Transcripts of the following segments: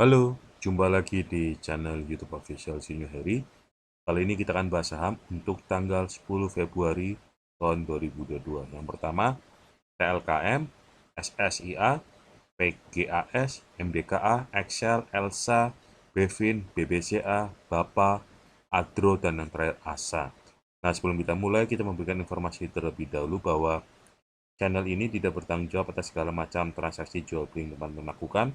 Halo, jumpa lagi di channel YouTube Official Sinyo Heri. Kali ini kita akan bahas saham untuk tanggal 10 Februari tahun 2022. Yang pertama, TLKM, SSIA, PGAS, MDKA, Excel, Elsa, Bevin, BBCA, Bapa, Adro, dan yang terakhir ASA. Nah, sebelum kita mulai, kita memberikan informasi terlebih dahulu bahwa channel ini tidak bertanggung jawab atas segala macam transaksi jual beli yang teman-teman lakukan,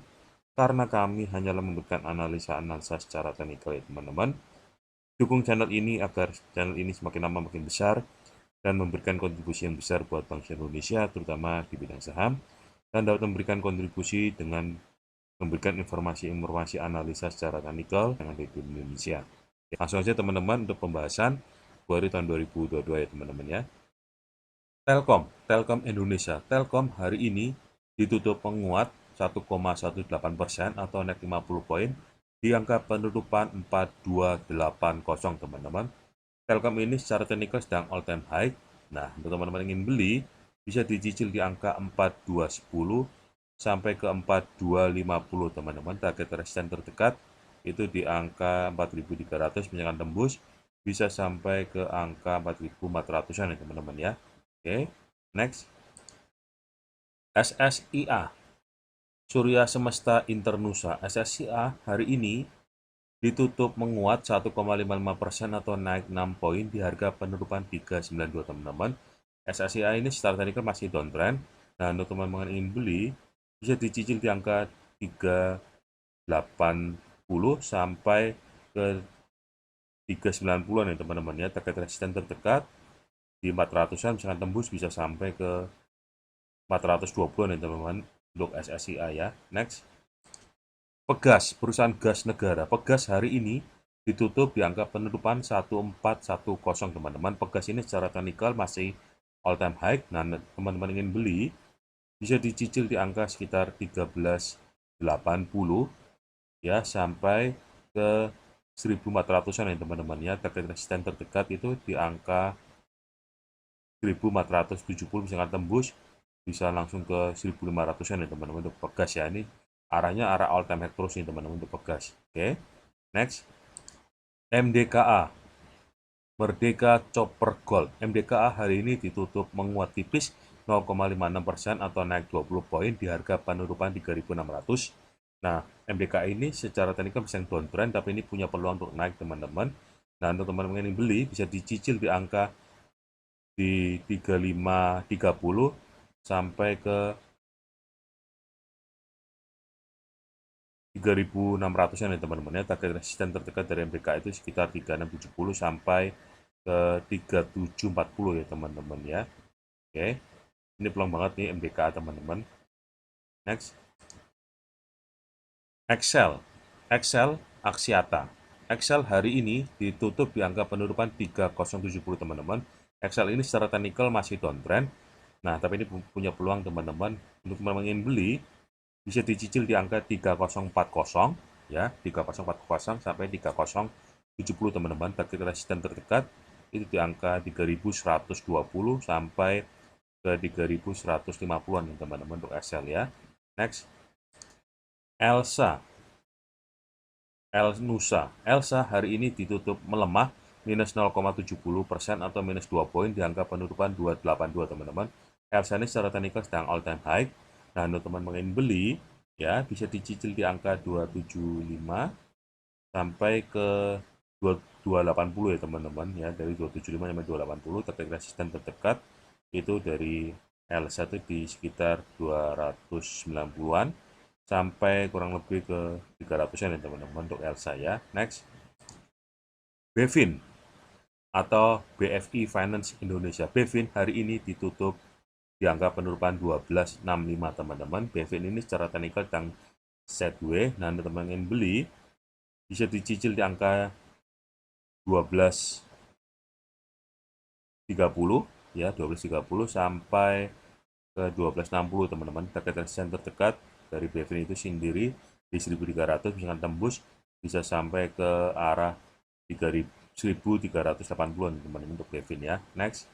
karena kami hanyalah memberikan analisa-analisa secara teknikal ya teman-teman. Dukung channel ini agar channel ini semakin lama makin besar dan memberikan kontribusi yang besar buat bangsa Indonesia, terutama di bidang saham, dan dapat memberikan kontribusi dengan memberikan informasi-informasi analisa secara teknikal yang ada di Indonesia. Langsung aja teman-teman untuk pembahasan Februari tahun 2022 ya teman-teman ya. Telkom Indonesia. Telkom hari ini ditutup menguat 1,18% atau naik 50 poin di angka penutupan 4280 teman-teman. Telkom ini secara teknikal sedang all time high. Nah, untuk teman-teman yang ingin beli bisa dicicil di angka 4210 sampai ke 4250 teman-teman. Target resisten terdekat itu di angka 4300 misalkan tembus bisa sampai ke angka 4400-an ya teman-teman ya. Oke, next. SSIA, Surya Semesta Internusa. SSIA hari ini ditutup menguat 1,55% atau naik 6 poin di harga penutupan 392 teman-teman. SSIA ini secara teknikal masih downtrend. Nah, untuk teman-teman ingin beli bisa dicicil di angka 380 sampai ke 390-an ya teman-teman ya. Target resisten terdekat di 400-an misalkan tembus bisa sampai ke 420-an ya teman-teman untuk SSIA ya. Next. Pegas, perusahaan gas negara. Pegas hari ini ditutup di angka penutupan 1410 teman-teman. Pegas ini secara teknikal masih all time high. Nah, teman-teman ingin beli bisa dicicil di angka sekitar 1380 ya sampai ke 1400-an ya teman-teman ya. Target resisten terdekat itu di angka 1470 misalkan tembus bisa langsung ke 1500-an ya teman-teman untuk Pegas ya. Ini arahnya arah all time high terus nih teman-teman untuk Pegas. Oke. Next. MDKA, Merdeka Copper Gold. MDKA hari ini ditutup menguat tipis 0,56% atau naik 20 poin di harga penutupan 3.600. Nah, MDKA ini secara teknikal bisa downtrend tapi ini punya peluang untuk naik teman-teman. Nah, untuk teman-teman yang beli bisa dicicil di angka di 3530 sampai ke 3.600-an ya teman-teman ya. Target resisten terdekat dari MBK itu sekitar 3670 sampai ke 3740 ya teman-teman ya. Oke. Ini peluang banget nih MBK teman-teman. Next. Excel. Excel Aksiata. Excel hari ini ditutup di angka penutupan 3070 teman-teman. Excel ini secara teknikal masih downtrend. Nah, tapi ini punya peluang teman-teman. Untuk teman-teman ingin beli, bisa dicicil di angka 3040 ya, 3040 sampai 3070 teman-teman. Target resisten terdekat itu di angka 3120 sampai ke 3150-an teman-teman untuk Excel ya. Next. Elsa. Elsa hari ini ditutup melemah minus 0,70% atau minus 2 poin di angka penutupan 282 teman-teman. Elsa ini secara teknikal sedang all time high. Nah, untuk teman-teman ingin beli ya bisa dicicil di angka 275 sampai ke 280 ya teman-teman ya, dari 275 sampai 280. Target resisten terdekat itu dari Elsa itu di sekitar 290-an sampai kurang lebih ke 300-an ya teman-teman untuk Elsa ya. Next. Bevin atau BFI Finance Indonesia. Bevin hari ini ditutup di angka penutupan 1265 teman-teman. Bevin ini secara teknikal sedang sideways. Nah, teman-teman ingin beli bisa dicicil di angka 1230 ya, 1230 sampai ke 1260 teman-teman. Target resisten terdekat dari Bevin itu sendiri di 1300 misalkan tembus bisa sampai ke arah 1380-an teman-teman untuk Bevin ya. Next.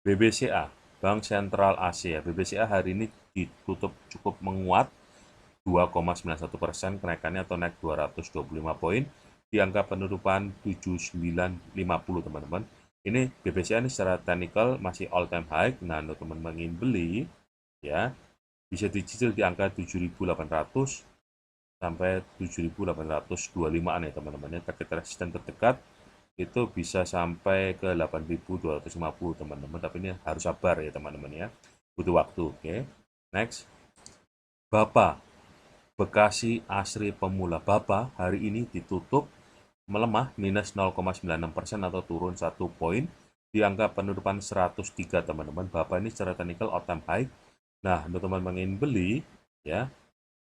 BBCA, Bank Sentral Asia. BBCA hari ini ditutup cukup menguat 2,91% kenaikannya atau naik 225 poin di angka penutupan 7950 teman-teman. Ini BBCA ini secara teknikal masih all time high. Nah, untuk teman-teman ingin beli ya bisa dicicil di angka 7.800 sampai 7.825 ya teman-teman ya. Target resisten terdekat itu bisa sampai ke 8.250 teman-teman, tapi ini harus sabar ya teman-teman ya, butuh waktu. Oke, next. BAPA Bekasi Asri Pemula. BAPA hari ini ditutup melemah minus 0,96% atau turun 1 poin di angka penutupan 103 teman-teman. BAPA ini secara teknikal all time high. Nah, untuk teman-teman ingin beli ya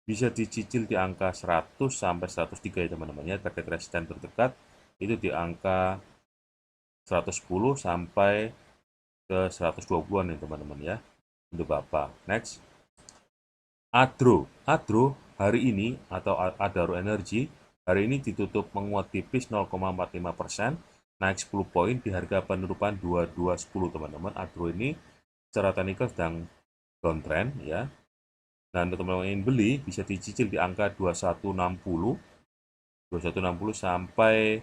bisa dicicil di angka 100 sampai 103 ya teman-teman ya. Target resisten terdekat itu di angka 110 sampai ke 120-an ya teman-teman ya untuk BAPA. Next. Adro hari ini atau Adaro Energi hari ini ditutup menguat tipis 0,45%, naik 10 poin di harga penutupan 2210 teman-teman. Adro ini secara teknikal sedang downtrend ya. Dan untuk teman-teman yang ingin beli bisa dicicil di angka 2160 sampai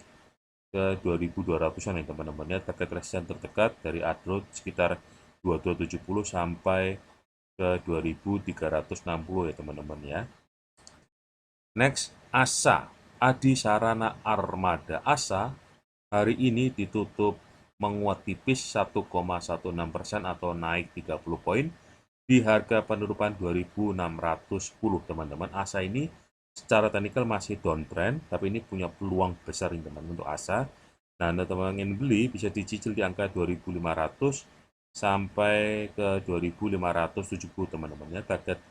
ke 2200-an ya teman-teman ya. Target resisten terdekat dari Adro sekitar 2270 sampai ke 2360 ya teman-teman ya. Next, ASA Adi Sarana Armada. ASA hari ini ditutup menguat tipis 1,16% atau naik 30 poin di harga penutupan 2610 teman-teman. ASA ini secara teknikal masih downtrend, tapi ini punya peluang besar ini teman-teman untuk ASA. Nah, untuk teman-teman ingin beli bisa dicicil di angka 2500 sampai ke 2570 teman-teman ya. Target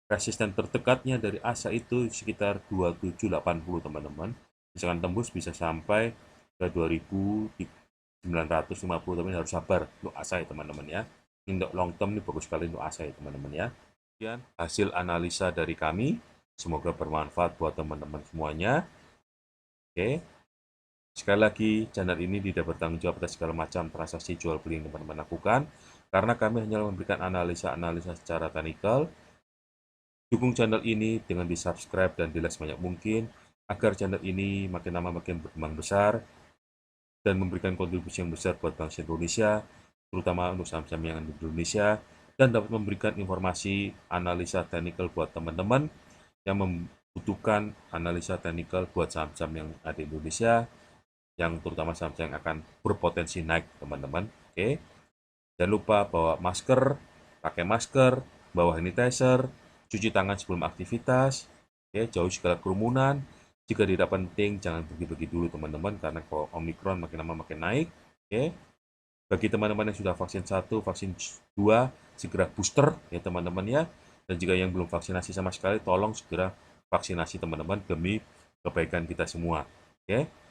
resisten terdekatnya dari ASA itu sekitar 2780 teman-teman. Misalkan tembus bisa sampai ke 2950, tapi harus sabar untuk ASA ya teman-teman ya. Untuk long term ini bagus sekali untuk ASA ya teman-teman ya. Kemudian hasil analisa dari kami, semoga bermanfaat buat teman-teman semuanya. Oke. Sekali lagi, channel ini tidak bertanggung jawab atas segala macam transaksi jual beli yang teman-teman lakukan, karena kami hanya memberikan analisa-analisa secara teknikal. Dukung channel ini dengan di-subscribe dan di-like sebanyak mungkin, agar channel ini makin lama makin berkembang besar, dan memberikan kontribusi yang besar buat bangsa Indonesia, terutama untuk saham-saham yang ada di Indonesia, dan dapat memberikan informasi analisa teknikal buat teman-teman yang membutuhkan analisa teknikal buat saham-saham yang ada di Indonesia, yang terutama saham-saham yang akan berpotensi naik teman-teman. Oke, jangan lupa bawa masker, pakai masker, bawa sanitizer, cuci tangan sebelum aktivitas, oke, jauh segala kerumunan. Jika tidak penting, jangan pergi-pergi dulu teman-teman, karena kalau Omikron makin lama makin naik. Oke, bagi teman-teman yang sudah vaksin 1, vaksin 2, segera booster ya teman-teman ya. Dan jika yang belum vaksinasi sama sekali, tolong segera vaksinasi teman-teman demi kebaikan kita semua. Oke.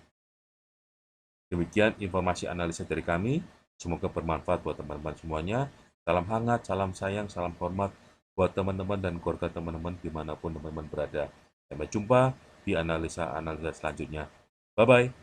Demikian informasi analisa dari kami. Semoga bermanfaat buat teman-teman semuanya. Salam hangat, salam sayang, salam hormat buat teman-teman dan keluarga teman-teman dimanapun teman-teman berada. Sampai jumpa di analisa-analisa selanjutnya. Bye-bye.